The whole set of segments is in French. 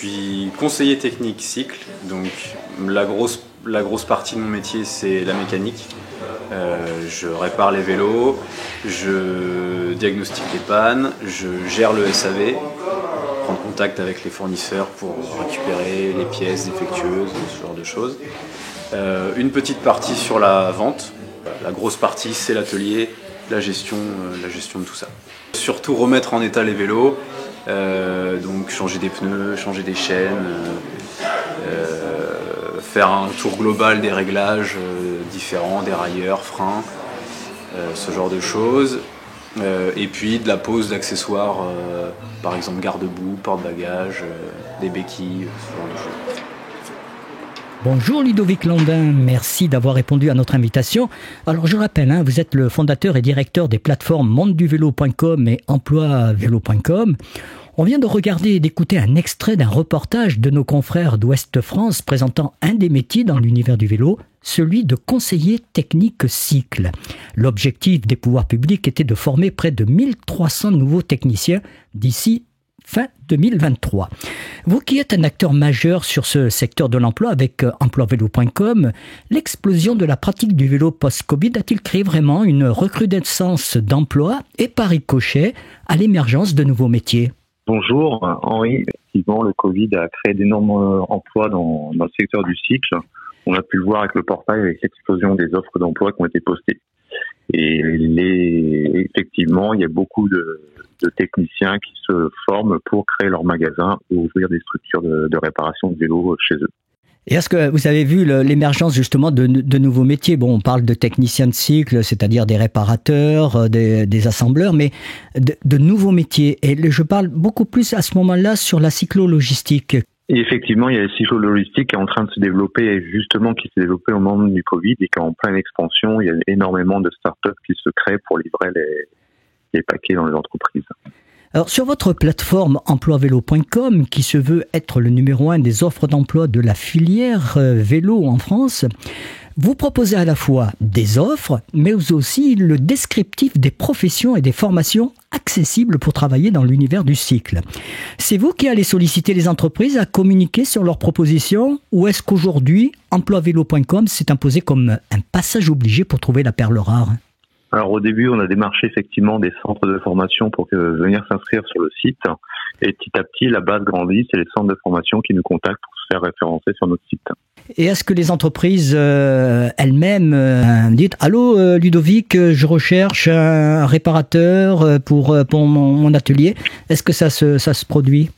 suis conseiller technique cycle, donc la grosse partie de mon métier c'est la mécanique. Je répare les vélos, je diagnostique les pannes, je gère le SAV, prendre contact avec les fournisseurs pour récupérer les pièces défectueuses, ce genre de choses. Une petite partie sur la vente, la grosse partie c'est l'atelier, la gestion de tout ça. Surtout remettre en état les vélos, donc changer des pneus, changer des chaînes, faire un tour global des réglages différents, dérailleurs, freins, ce genre de choses. Et puis de la pose d'accessoires, par exemple garde-boue, porte-bagages, des béquilles, ce genre de choses. Bonjour Ludovic Landin, merci d'avoir répondu à notre invitation. Alors je rappelle, vous êtes le fondateur et directeur des plateformes mondeduvélo.com et emploivélo.com. On vient de regarder et d'écouter un extrait d'un reportage de nos confrères d'Ouest France présentant un des métiers dans l'univers du vélo, celui de conseiller technique cycle. L'objectif des pouvoirs publics était de former près de 1300 nouveaux techniciens d'ici fin 2023. Vous qui êtes un acteur majeur sur ce secteur de l'emploi avec emploivélo.com, l'explosion de la pratique du vélo post-Covid a-t-il créé vraiment une recrudescence d'emplois et par ricochet à l'émergence de nouveaux métiers ? Bonjour Henri, effectivement le Covid a créé d'énormes emplois dans le secteur du cycle. On a pu le voir avec le portail, avec l'explosion des offres d'emploi qui ont été postées. Et effectivement, il y a beaucoup de techniciens qui se forment pour créer leur magasin ou ouvrir des structures de réparation de vélos chez eux. Et est-ce que vous avez vu l'émergence justement de nouveaux métiers ? Bon, on parle de techniciens de cycle, c'est-à-dire des réparateurs, des assembleurs, mais de nouveaux métiers. Et je parle beaucoup plus à ce moment-là sur la cyclo-logistique. Et effectivement, il y a la cyclo-logistique qui est en train de se développer, et justement qui s'est développée au moment du Covid et qui est en pleine expansion. Il y a énormément de startups qui se créent pour livrer les paquets dans les entreprises. Alors, sur votre plateforme emploivélo.com, qui se veut être le numéro 1 des offres d'emploi de la filière vélo en France, vous proposez à la fois des offres, mais aussi le descriptif des professions et des formations accessibles pour travailler dans l'univers du cycle. C'est vous qui allez solliciter les entreprises à communiquer sur leurs propositions, ou est-ce qu'aujourd'hui, emploivélo.com s'est imposé comme un passage obligé pour trouver la perle rare ? Alors au début, on a démarché effectivement des centres de formation pour venir s'inscrire sur le site. Et petit à petit, la base grandit, c'est les centres de formation qui nous contactent pour se faire référencer sur notre site. Et est-ce que les entreprises elles-mêmes disent « Allô Ludovic, je recherche un réparateur pour mon atelier ». Est-ce que ça se produit ?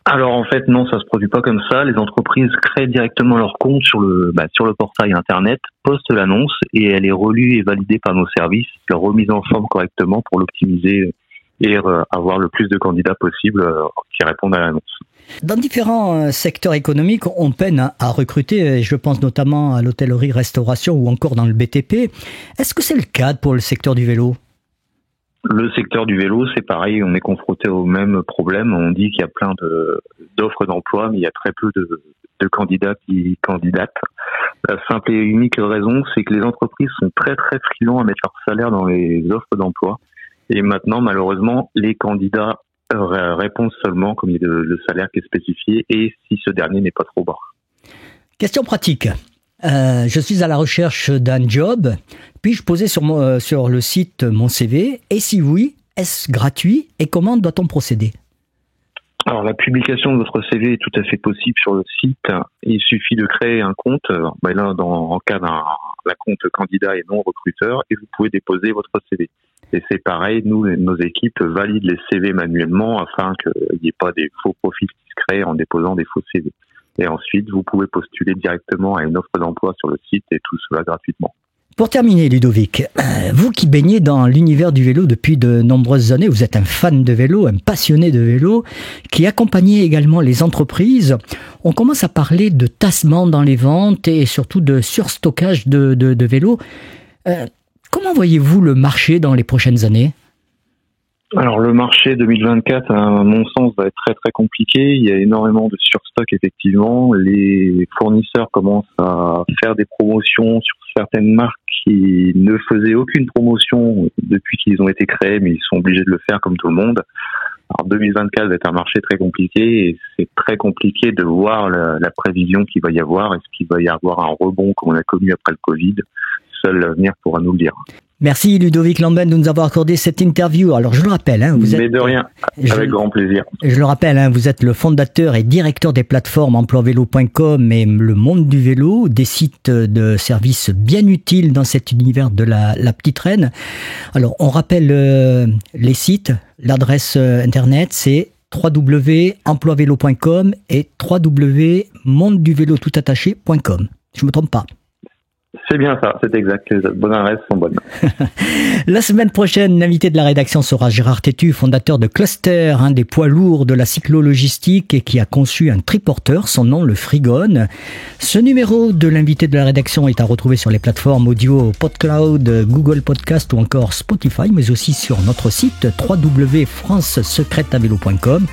Alors en fait non, ça se produit pas comme ça. Les entreprises créent directement leur compte sur le portail internet, postent l'annonce et elle est relue et validée par nos services, remise en forme correctement pour l'optimiser et avoir le plus de candidats possible qui répondent à l'annonce. Dans différents secteurs économiques, on peine à recruter, je pense notamment à l'hôtellerie-restauration ou encore dans le BTP. Est-ce que c'est le cas pour le secteur du vélo ? Le secteur du vélo, c'est pareil, on est confronté au même problème. On dit qu'il y a plein d'offres d'emploi, mais il y a très peu de candidats qui candidatent. La simple et unique raison, c'est que les entreprises sont très très frilents à mettre leur salaire dans les offres d'emploi. Et maintenant, malheureusement, les candidats répondent seulement comme il y a le salaire qui est spécifié et si ce dernier n'est pas trop bas. Question pratique. Je suis à la recherche d'un job, puis-je poser sur le site mon CV ? Et si oui, est-ce gratuit ? Et comment doit-on procéder ? Alors la publication de votre CV est tout à fait possible sur le site. Il suffit de créer un compte, là en cas d'un compte candidat et non recruteur, et vous pouvez déposer votre CV. Et c'est pareil, nos équipes valident les CV manuellement afin qu'il n'y ait pas des faux profils qui se créent en déposant des faux CV. Et ensuite, vous pouvez postuler directement à une offre d'emploi sur le site et tout cela gratuitement. Pour terminer, Ludovic, vous qui baignez dans l'univers du vélo depuis de nombreuses années, vous êtes un fan de vélo, un passionné de vélo, qui accompagnez également les entreprises. On commence à parler de tassement dans les ventes et surtout de surstockage de vélos. Comment voyez-vous le marché dans les prochaines années ? Alors le marché 2024, à mon sens, va être très très compliqué. Il y a énormément de surstock effectivement. Les fournisseurs commencent à faire des promotions sur certaines marques qui ne faisaient aucune promotion depuis qu'ils ont été créés, mais ils sont obligés de le faire comme tout le monde. Alors 2024 va être un marché très compliqué et c'est très compliqué de voir la prévision qu'il va y avoir. Est-ce qu'il va y avoir un rebond comme on a connu après le Covid? Seul l'avenir pourra nous le dire. Merci Ludovic Lamben de nous avoir accordé cette interview. Alors je le rappelle, vous êtes... Mais de rien, avec grand plaisir. Je le rappelle, vous êtes le fondateur et directeur des plateformes emploivélo.com et Le Monde du Vélo, des sites de services bien utiles dans cet univers de la petite reine. Alors on rappelle les sites, l'adresse internet c'est www.emploivélo.com et www.mondeduvélo.com. Je me trompe pas? C'est bien ça, c'est exact. Les bonnes adresses sont bonnes. La semaine prochaine, l'invité de la rédaction sera Gérard Tétu, fondateur de Cluster, un des poids lourds de la cyclo-logistique et qui a conçu un triporteur, son nom le Frigone. Ce numéro de l'invité de la rédaction est à retrouver sur les plateformes audio PodCloud, Google Podcast ou encore Spotify, mais aussi sur notre site www.francesecrèteavélo.com.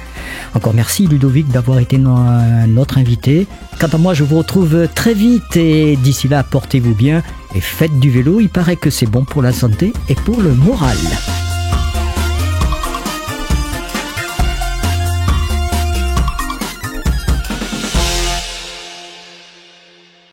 Encore merci Ludovic d'avoir été notre invité. Quant à moi, je vous retrouve très vite et d'ici là, portez-vous bien et faites du vélo. Il paraît que c'est bon pour la santé et pour le moral.